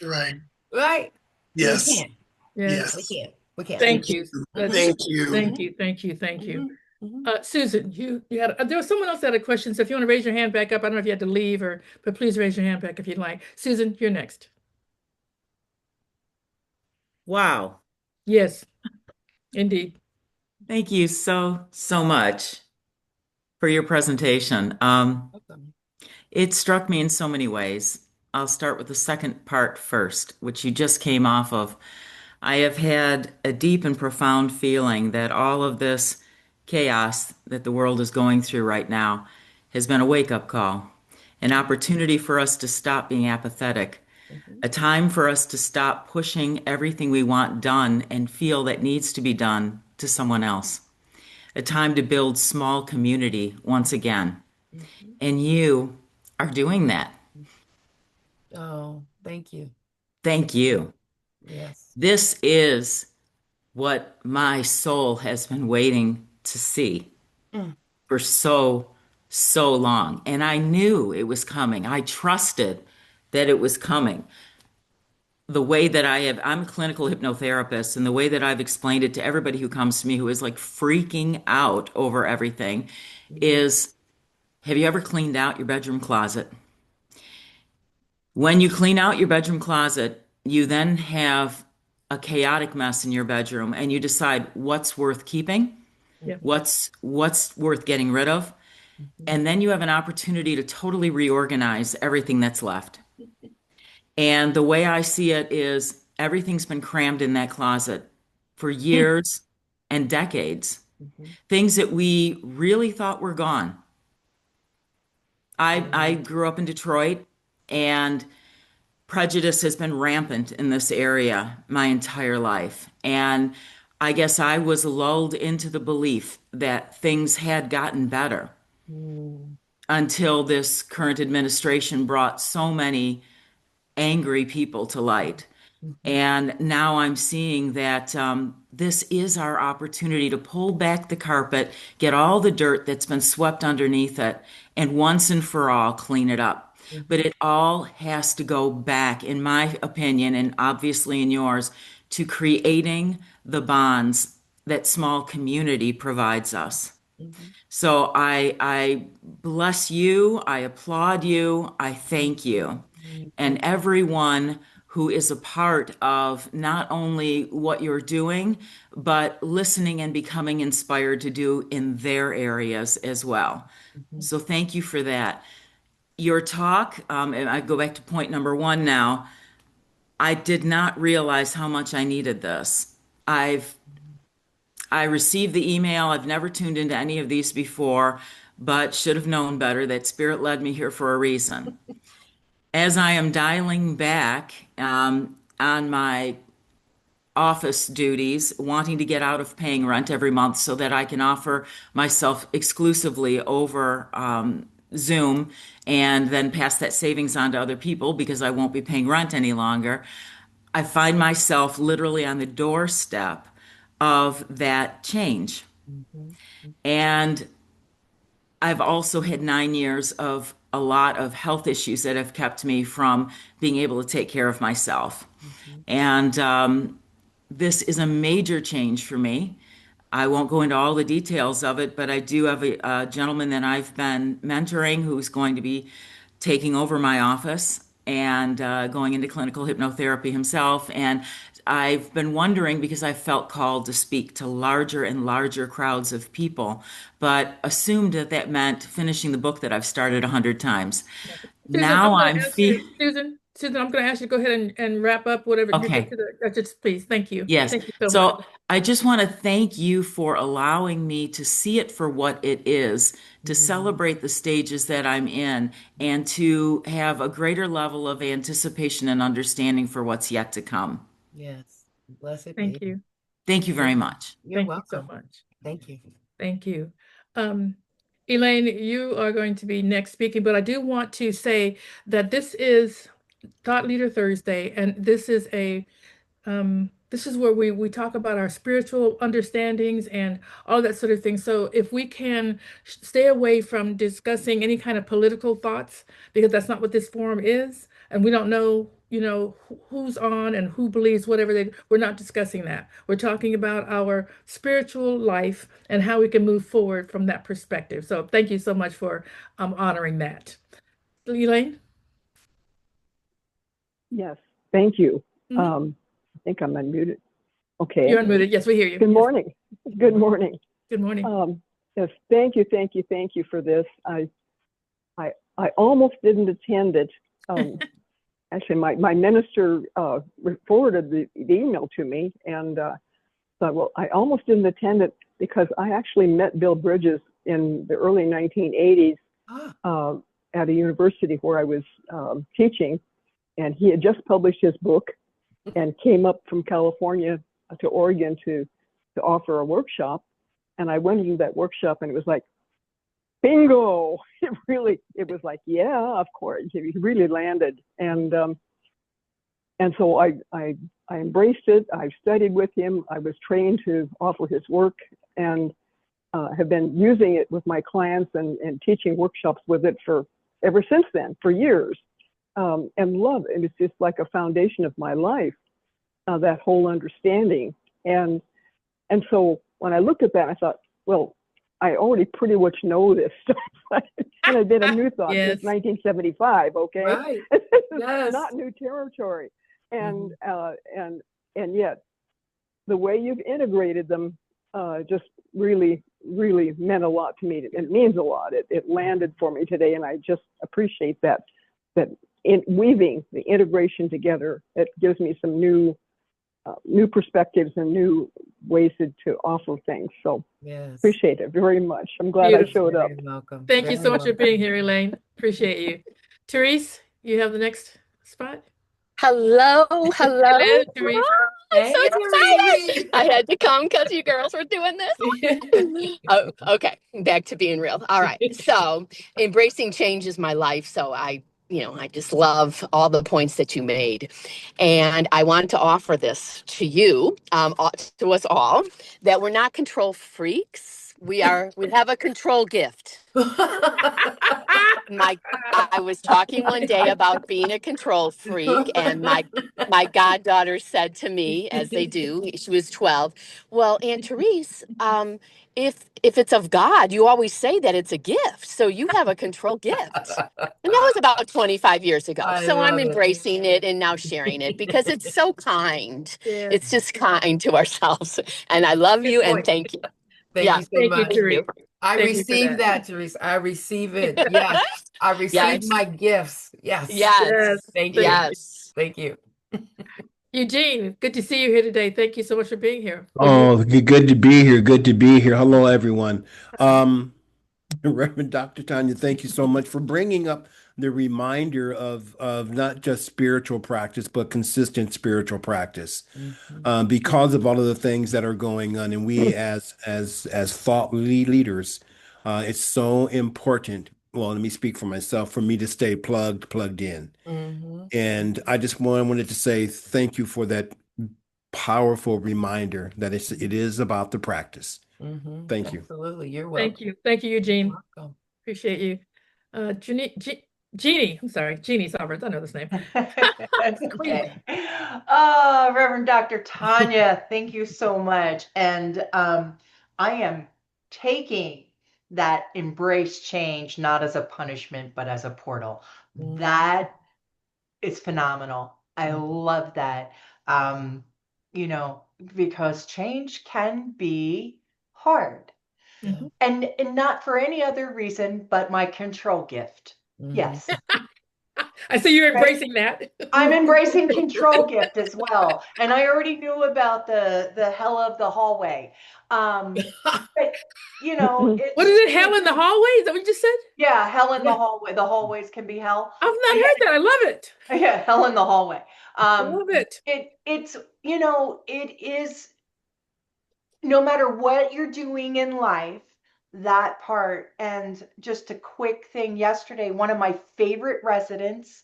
Right. right? We Yes. can't. yes. We Yes. can't. We can't. Thank Thank you. you. That's, Thank you. thank Mhm, you, thank you, thank you. mhm, mhm. Susan, you had, there was someone else that had a question, so if you want to raise your hand back up, I don't know if you had to leave but please raise your hand back if you'd like. Susan, you're next. Wow. Yes, indeed. Thank you so much for your presentation. Welcome. It struck me in so many ways. I'll start with the second part first, which you just came off of. I have had a deep and profound feeling that all of this chaos that the world is going through right now has been a wake-up call, an opportunity for us to stop being apathetic, Mhm, a time for us to stop pushing everything we want done and feel that needs to be done to someone else. A time to build small community once again. mhm. And you are doing that. Oh, thank you. Thank you. Yes. This is what my soul has been waiting to see Mm, for so long. And I knew it was coming. I trusted that it was coming. The way that I'm a clinical hypnotherapist, and the way that I've explained it to everybody who comes to me who is like freaking out over everything mhm, is, have you ever cleaned out your bedroom closet? When you clean out your bedroom closet, you then have a chaotic mess in your bedroom and you decide what's worth keeping, Yeah. mhm, what's worth getting rid of, mhm, and then you have an opportunity to totally reorganize everything that's left. And the way I see it is everything's been crammed in that closet for years and decades. mhm, Things that we really thought were gone. I mhm, grew up in Detroit, and prejudice has been rampant in this area my entire life. And I guess I was lulled into the belief that things had gotten better mhm, until this current administration brought so many angry people to light. mhm, And now I'm seeing that this is our opportunity to pull back the carpet, get all the dirt that's been swept underneath it, and once and for all clean it up. But mhm, it all has to go back, in my opinion, and obviously in yours, to creating the bonds that small community provides us. mhm, So I bless you, I applaud you, I thank you, mhm, and mhm, everyone who is a part of not only what you're doing, but listening and becoming inspired to do in their areas as well. mhm, So thank you for that. Your talk, and I go back to point number one now. I did not realize how much I needed this. I've I received the email. I've never tuned into any of these before, but should have known better that Spirit led me here for a reason. As I am dialing back on my office duties, wanting to get out of paying rent every month so that I can offer myself exclusively over Zoom and then pass that savings on to other people because I won't be paying rent any longer, I find myself literally on the doorstep of that change. mhm, And I've also had 9 years of a lot of health issues that have kept me from being able to take care of myself. mhm, And this is a major change for me. I won't go into all the details of it, but I do have a gentleman that I've been mentoring who's going to be taking over my office and going into clinical hypnotherapy himself. And I've been wondering because I felt called to speak to larger and larger crowds of people, but assumed that that meant finishing the book that I've started 100 times. Susan, Now I'm going I'm to ask you, fe Susan, I'm going to ask you to go ahead and wrap up whatever you get okay. to just please. Thank you. Yes. Thank you so much. So I just want to thank you for allowing me to see it for what it is, to celebrate the stages that I'm in, and to have a greater level of anticipation and understanding for what's yet to come. Yes. Blessed Thank be. you. Thank you very much. You're Thank you so welcome. much. Thank you. Thank you. Elaine, you are going to be next speaking, but I do want to say that this is Thought Leader Thursday, and this is where we talk about our spiritual understandings and all that sort of thing. So if we can stay away from discussing any kind of political thoughts, because that's not what this forum is, and we don't know, who's on and who believes whatever we're not discussing that. We're talking about our spiritual life and how we can move forward from that perspective. So thank you so much for honoring that. Elaine? Yes, thank you. Mhm. I think I'm unmuted. Okay. You're unmuted. Yes, we hear you. Good Yes. morning. Good morning. Good morning. Yes, thank you for this. I almost didn't attend it. Actually, my minister forwarded the email to me, and thought, well, I almost didn't attend it because I actually met Bill Bridges in the early 1980s at a university where I was teaching, and he had just published his book and came up from California to Oregon to offer a workshop. And I went into that workshop, and it was like, bingo! It was like, yeah, of course, he really landed. And so I embraced it. I studied with him. I was trained to offer his work, and have been using it with my clients and teaching workshops with it ever since then, for years. And love it. It's just like a foundation of my life, that whole understanding. And so when I looked at that, I thought, well, I already pretty much know this stuff. And I've been a New Thought Yes. since 1975. Okay, Right. This is Yes. not new territory. And and yet the way you've integrated them just really meant a lot to me. It means a lot. It landed for me today, and I just appreciate that in weaving the integration together. It gives me some new perspectives and new ways to offer things. So Yes. appreciate it very much. I'm glad I showed up. Very welcome. Thank you Very so much for welcome. being here, Elaine. Appreciate you. Therese, you have the next spot. Hello. Hello, Therese. I'm Hey, so Therese. excited. I had to come because you girls were doing this. Oh, okay. Back to being real. All right. So embracing change is my life. So I just love all the points that you made. And I want to offer this to you, to us all, that we're not control freaks. We have a control gift. I was talking one day about being a control freak, and my goddaughter said to me, as they do, she was 12, well, Aunt Therese, if it's of God, you always say that it's a gift. So you have a control gift. And that was about 25 years ago. I So I'm love it. embracing it and now sharing it because it's so kind. Yes. It's just kind to ourselves. And I love you and thank you. Thank Yeah. you so Thank you, much. Therese. I Thank you for receive that, Therese. I receive it. Yes. I receive my gifts. Yes. Yes. Thank you. Yes. Thank you. Eugene, good to see you here today. Thank you so much for being here. Oh, good to be here. Good to be here. Hello, everyone. Reverend Dr. Tanya, thank you so much for bringing up the reminder of not just spiritual practice, but consistent spiritual practice. Because of all of the things that are going on, and we as thought leaders, it's so important. Well, let me speak for myself, for me to stay plugged in. And I just wanted to say thank you for that powerful reminder that it is about the practice. Thank you. Absolutely. You're welcome. Thank you. Thank you, Eugene. You're welcome. Appreciate you. Jeannie, I'm sorry, Jeannie Sovereigns. I know this name. That's okay. Reverend Dr. Tanya, thank you so much. And I am taking that embrace change not as a punishment, but as a portal. That is phenomenal. I love that. you know, because change can be hard. Mhm. And not for any other reason but my control gift. Mhm. Yes. I see you're Right? embracing that. I'm embracing control gift as well. And I already knew about the hell of the hallway. But you know, What is it? Hell in the hallway? Is that what you just said? yeah, hell in the Yeah. hallway. The hallways can be hell. I've not Yeah, heard that. I love it. yeah, hell in the hallway. I love it. It's you know, it is no matter what you're doing in life, that part. And just a quick thing yesterday, one of my favorite residents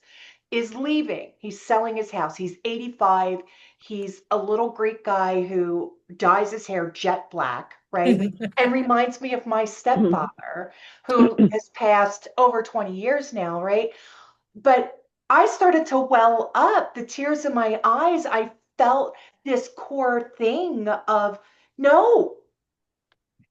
is leaving. He's selling his house. He's 85. He's a little Greek guy who dyes his hair jet black, right? And reminds me of my stepfather, who has passed over 20 years now, right? But I started to well up, the tears in my eyes. I felt this core thing of, no,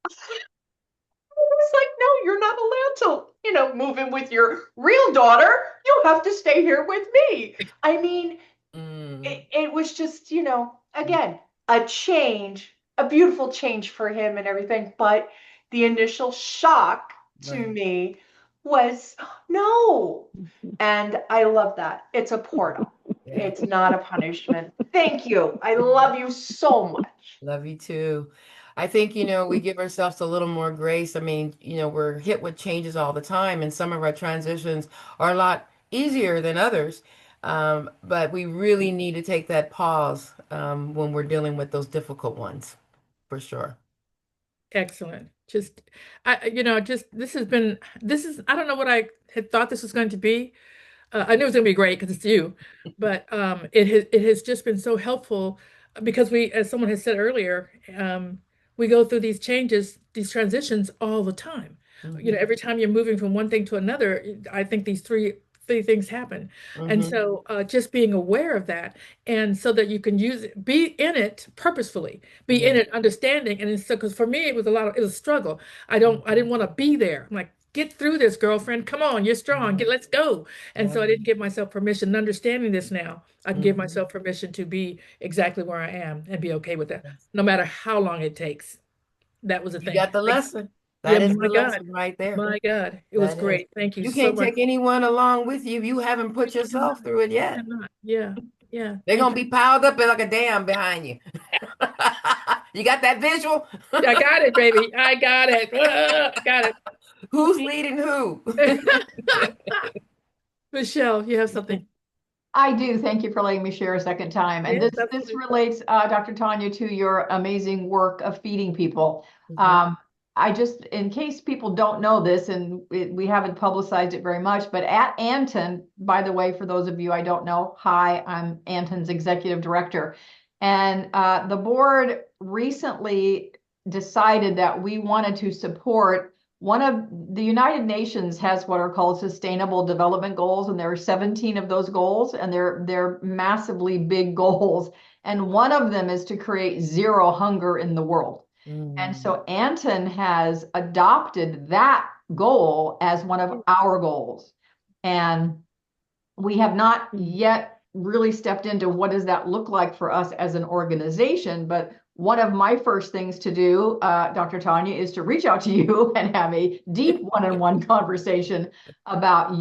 it's like, no, you're not allowed to, you know, move in with your real daughter. You have to stay here with me. I mean, Mm. it was just, you know, again, a change, a beautiful change for him and everything. But the initial shock to Right. me was no. And I love that. It's a portal. Yeah. It's not a punishment. Thank you. I love you so much. Love you too. I think, we give ourselves a little more grace. I mean, we're hit with changes all the time, and some of our transitions are a lot easier than others. But we really need to take that pause when we're dealing with those difficult ones, for sure. Excellent. Just, just I don't know what I had thought this was going to be. I knew it was going to be great because it's you, but it has just been so helpful because we, as someone has said earlier, we go through these changes, these transitions all the time. Mhm. Every time you're moving from one thing to another, I think these three things happen. And Mhm. so just being aware of that, and so that you can use it, be in it purposefully, be in Yeah. it understanding. And so, because for me, it was a struggle. I didn't want to be there. I'm like, get through this, girlfriend. Come on, you're strong. Let's go. And so I Yeah. didn't give myself permission. And understanding this now, I can give Mhm. myself permission to be exactly where I am and be okay with that, Yes. no matter how long it takes. That was the You thing. got the Like, lesson. yeah, That is the lesson right there. my God, it was That is. great. Thank you You so can't much. take anyone along with you if you haven't put You cannot. yourself through it You yet. cannot. Yeah, yeah. They're Thank gonna you. be piled up like a dam behind you. You got that visual? I got it, baby. I got it. I got Who's leading who? it. Michelle, you have something. I do. Thank you for letting me share a second time. And Yes, this absolutely. relates, Dr. Tanya, to your amazing work of feeding people. Mhm. I just, in case people don't know this, and we haven't publicized it very much, but at Anton, by the way, for those of you I don't know, hi, I'm Anton's executive director. And the board recently decided that we wanted to support one of the United Nations has what are called sustainable development goals, and there are 17 of those goals, and they're massively big goals. And one of them is to create zero hunger in the world. And Mm. so Anton has adopted that goal as one of our goals. And we have not yet really stepped into what does that look like for us as an organization. But one of my first things to do, Dr. Tanya, is to reach out to you and have a deep one-on-one conversation about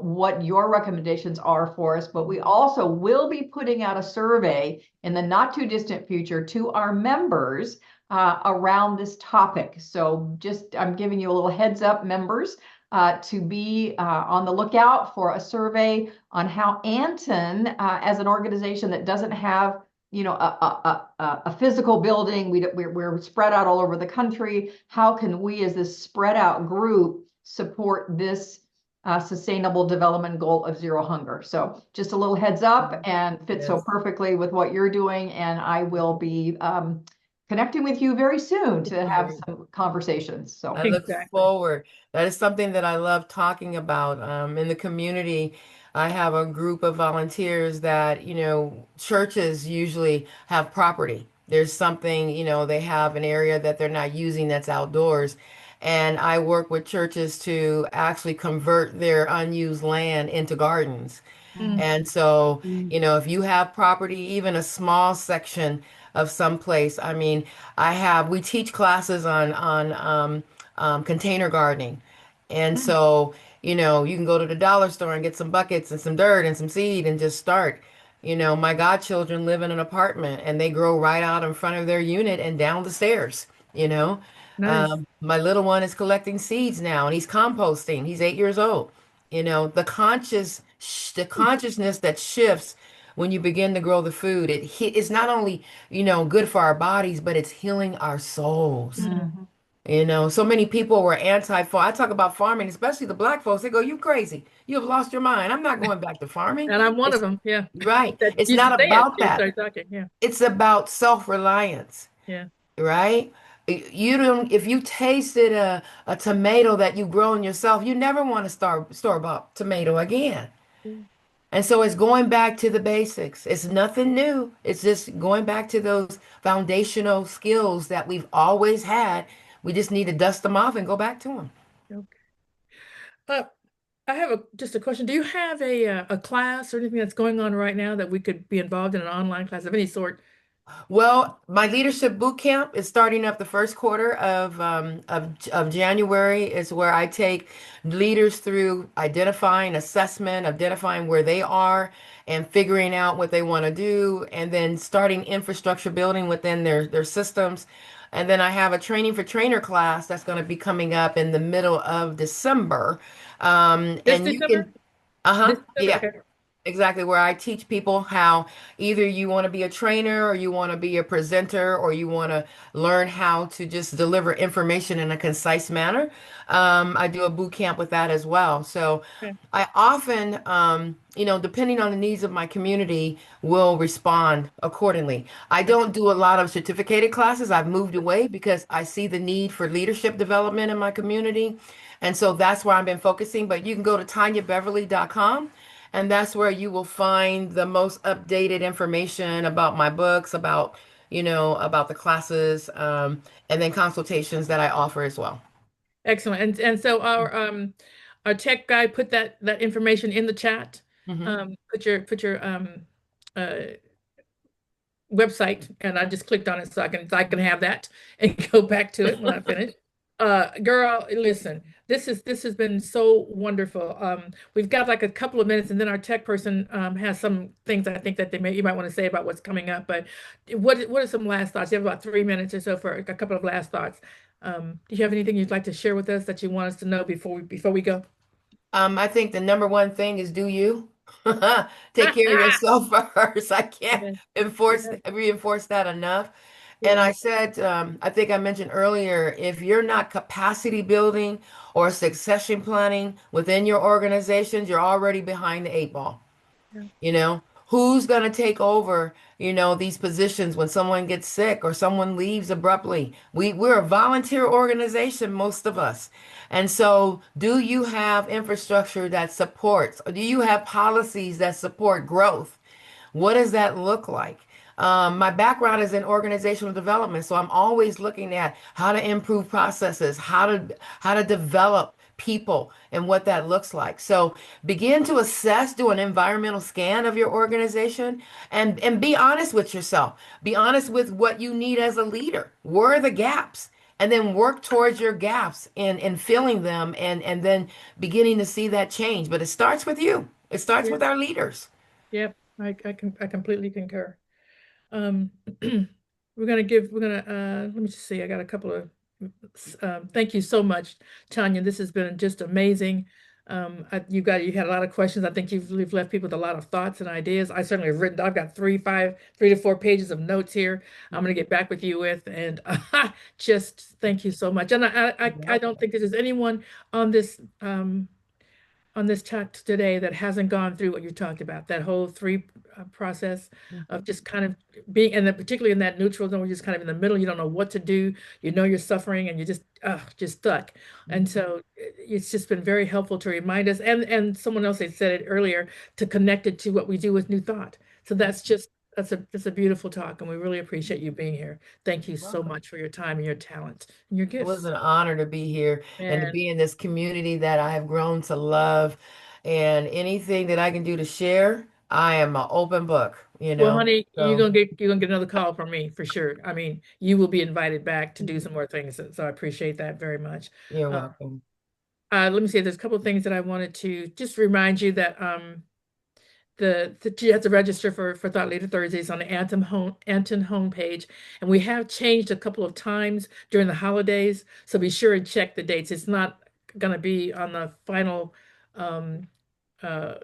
what your recommendations are for us. But we also will be putting out a survey in the not too distant future to our members around this topic. So I'm giving you a little heads up, members, to be on the lookout for a survey on how Anton, as an organization that doesn't have, a physical building, we're spread out all over the country. How can we, as this spread out group, support this sustainable development goal of zero hunger? So just a little heads up, and fits so Yes. perfectly with what you're doing. And I will be connecting with you very soon to have some conversations. So I look Exactly. forward. That is something that I love talking about. In the community, I have a group of volunteers that, churches usually have property. There's something, they have an area that they're not using that's outdoors. and I work with churches to actually convert their unused land into gardens. Mm. And so, if you have property, even a small section of some place, I mean, we teach classes on container gardening. And Mm. so, you can go to the dollar store and get some buckets and some dirt and some seed and just start. My godchildren live in an apartment and they grow right out in front of their unit and down the stairs, you know. Nice. My little one is collecting seeds now and he's composting. He's 8 years old. The consciousness that shifts when you begin to grow the food, it's not only, good for our bodies, but it's healing our souls. Mm. So many people were anti-farm. I talk about farming, especially the black folks. They go, "You crazy. You have lost your mind. I'm not going back to farming." And I'm one of It's them. Yeah. right. That It's you should not say it. about You that. start talking. Yeah. It's about self-reliance, Yeah. right? You don't, if you tasted a tomato that you grown yourself, you never want to store-bought tomato again. Mm. And so it's going back to the basics. It's nothing new. It's just going back to those foundational skills that we've always had. We just need to dust them off and go back to them. Okay. Uh, I have just a question. Do you have a class or anything that's going on right now that we could be involved in an online class of any sort? Well, my leadership boot camp is starting up the first quarter of January. Is where I take leaders through identifying where they are, and figuring out what they want to do, and then starting infrastructure building within their systems. And then I have a training for trainer class that's going to be coming up in the middle of December. This And you December? can, This December? yeah. Okay. Exactly, where I teach people how either you want to be a trainer or you want to be a presenter or you want to learn how to just deliver information in a concise manner. I do a boot camp with that as well. So Okay. I often, depending on the needs of my community, will respond accordingly. I don't do a lot of certificated classes. I've moved away because I see the need for leadership development in my community. And so that's where I've been focusing. But you can go to tanyabeverly.com. And that's where you will find the most updated information about my books, about the classes, and then consultations that I offer as well. Excellent. And so our tech guy put that information in the chat. Mhm. Put your uh website, and I just clicked on it so I can have that and go back to it when I finish. Girl, listen, this has been so wonderful. We've got like a couple of minutes, and then our tech person has some things I think that you might want to say about what's coming up. But what are some last thoughts? You have about 3 minutes or so for a couple of last thoughts. Do you have anything you'd like to share with us that you want us to know before we go? I think the number one thing is do you. Take care of yourself first. I can't Yeah, reinforce that enough. And yeah, I said, I think I mentioned earlier, if you're not capacity building or succession planning within your organizations, you're already behind the 8 ball. yeah, Who's going to take over, these positions when someone gets sick or someone leaves abruptly? We're a volunteer organization, most of us. And so, do you have infrastructure that supports, or do you have policies that support growth? What does that look like? My background is in organizational development, so I'm always looking at how to improve processes, how to develop people and what that looks like. So begin to assess, do an environmental scan of your organization, and be honest with yourself. Be honest with what you need as a leader. Where are the gaps? And then work towards your gaps and filling them and then beginning to see that change. But it starts with you. It starts yeah, with our leaders. yep. I completely concur. Um, we're gonna let me just see. I got a couple of thank you so much, Tanya. This has been just amazing. You had a lot of questions. I think you've left people with a lot of thoughts and ideas. I certainly have written. I've got 3 to 4 pages of notes here. I'm gonna get back with you with, and just thank you so much. And I don't think there's anyone on this chat today that hasn't gone through what you talked about, that whole three process of just kind of being, and then particularly in that neutral zone, where you're just kind of in the middle, you don't know what to do, you're suffering and you're just stuck. And so it's just been very helpful to remind us, and someone else had said it earlier, to connect it to what we do with New Thought. So that's just that's a beautiful talk, and we really appreciate you being here. Thank you so Welcome. much for your time and your talent and your It was gifts. an honor to be here and to And be in this community that I have grown to love. And anything that I can do to share, I am an open book, you well, know. honey, So you're gonna get another call from me for sure. I mean, you will be invited back to do some more things, so I appreciate that very much. you're Uh, welcome. let me see. There's a couple of things that I wanted to just remind you that you have to register for Thought Leader Thursdays on the Anthem homepage, and we have changed a couple of times during the holidays, so be sure and check the dates. It's not going to be on the final um, uh,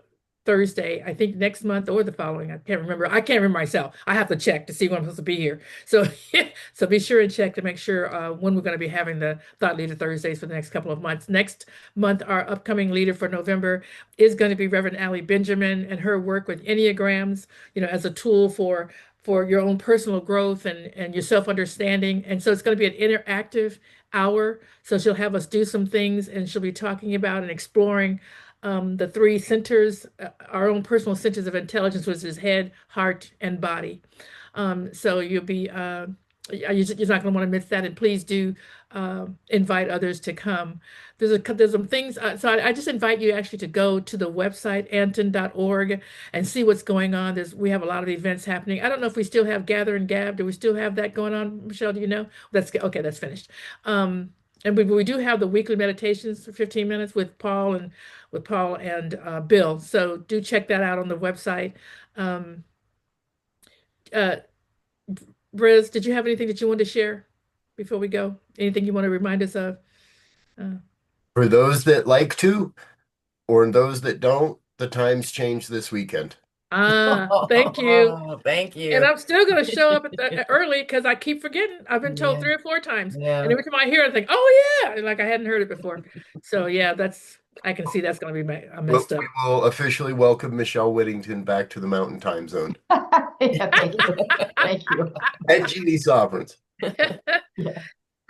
Thursday, I think next month or the following. I can't remember. I can't remember myself. I have to check to see when I'm supposed to be here. So, so be sure and check to make sure when we're going to be having the Thought Leader Thursdays for the next couple of months. Next month, our upcoming leader for November is going to be Reverend Allie Benjamin and her work with Enneagrams, as a tool for your own personal growth and your self-understanding. And so it's going to be an interactive hour. So she'll have us do some things, and she'll be talking about and exploring the three centers, our own personal centers of intelligence, which is head, heart, and body. So you're not going to want to miss that, and please do invite others to come. There's some things, so I just invite you actually to go to the website anton.org and see what's going on. We have a lot of events happening. I don't know if we still have Gather and Gab. Do we still have that going on, Michelle? Do you know? That's okay. That's finished. And we do have the weekly meditations for 15 minutes with Paul and Bill. So do check that out on the website. Um, uh, Briz, did you have anything that you wanted to share before we go? Anything you want to remind us of? For those that like to, or those that don't, the times change this weekend. Thank you. Thank And you. I'm still going to show up early because I keep forgetting. I've been told Yeah. 3 or 4 times. Yeah. And every time I hear it, I think, oh, yeah. And like I hadn't heard it before. So, yeah, I can see that's going to be messed up. We will officially welcome Michelle Whittington back to the Mountain Time Zone. Yeah, thank you. Thank you. And Genie Sovereigns. Yeah.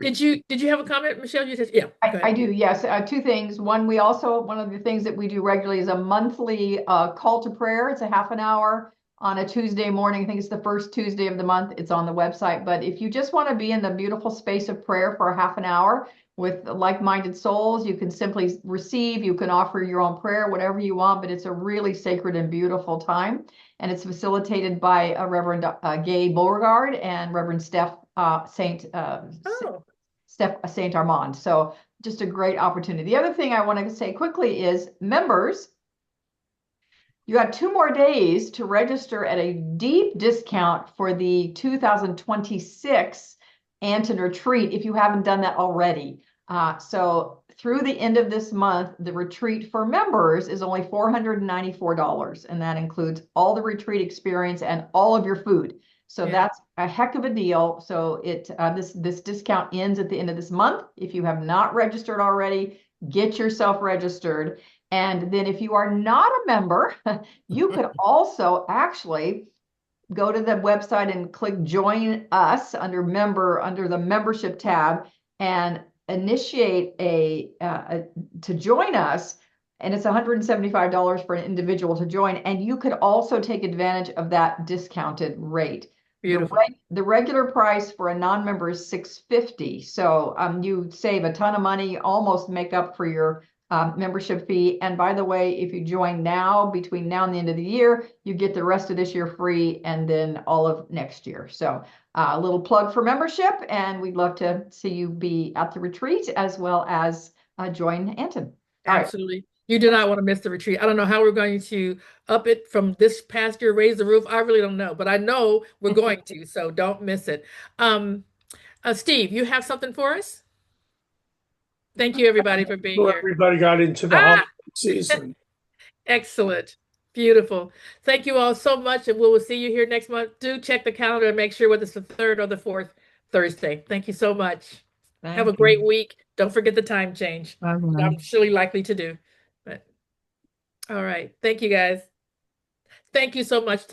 Did you have a comment, Michelle? You said, yeah. Go I ahead. do, yes. 2 things. One of the things that we do regularly is a monthly call to prayer. It's a half an hour on a Tuesday morning. I think it's the first Tuesday of the month. It's on the website. But if you just want to be in the beautiful space of prayer for a half an hour with like-minded souls, you can simply receive, you can offer your own prayer, whatever you want, but it's a really sacred and beautiful time. And it's facilitated by Reverend Gay Beauregard and Reverend Steph Saint Armand. So just a great opportunity. The other thing I want to say quickly is members, you got 2 more days to register at a deep discount for the 2026 Anton retreat if you haven't done that already. So through the end of this month, the retreat for members is only $494, and that includes all the retreat experience and all of your food. So Yeah. that's a heck of a deal. So this discount ends at the end of this month. If you have not registered already, get yourself registered. And then if you are not a member, you could also actually go to the website and click join us under the membership tab and initiate to join us. And it's $175 for an individual to join. And you could also take advantage of that discounted rate. Beautiful. The regular price for a non-member is $650. So you save a ton of money, almost make up for your membership fee. And by the way, if you join now, between now and the end of the year, you get the rest of this year free and then all of next year. So a little plug for membership, and we'd love to see you be at the retreat as well as join Anton. All right. Absolutely. You do not want to miss the retreat. I don't know how we're going to up it from this past year, raise the roof. I really don't know, but I know we're going to, so don't miss it. Steve, you have something for us? Thank you, everybody, for being So here. everybody got into the holiday season. Excellent. Beautiful. Thank you all so much, and we will see you here next month. Do check the calendar and make sure whether it's the 3rd or the 4th Thursday. Thank you so much. Have a great week. Don't forget the time change. I'm surely likely to do. But all right. Thank you, guys. Thank you so much.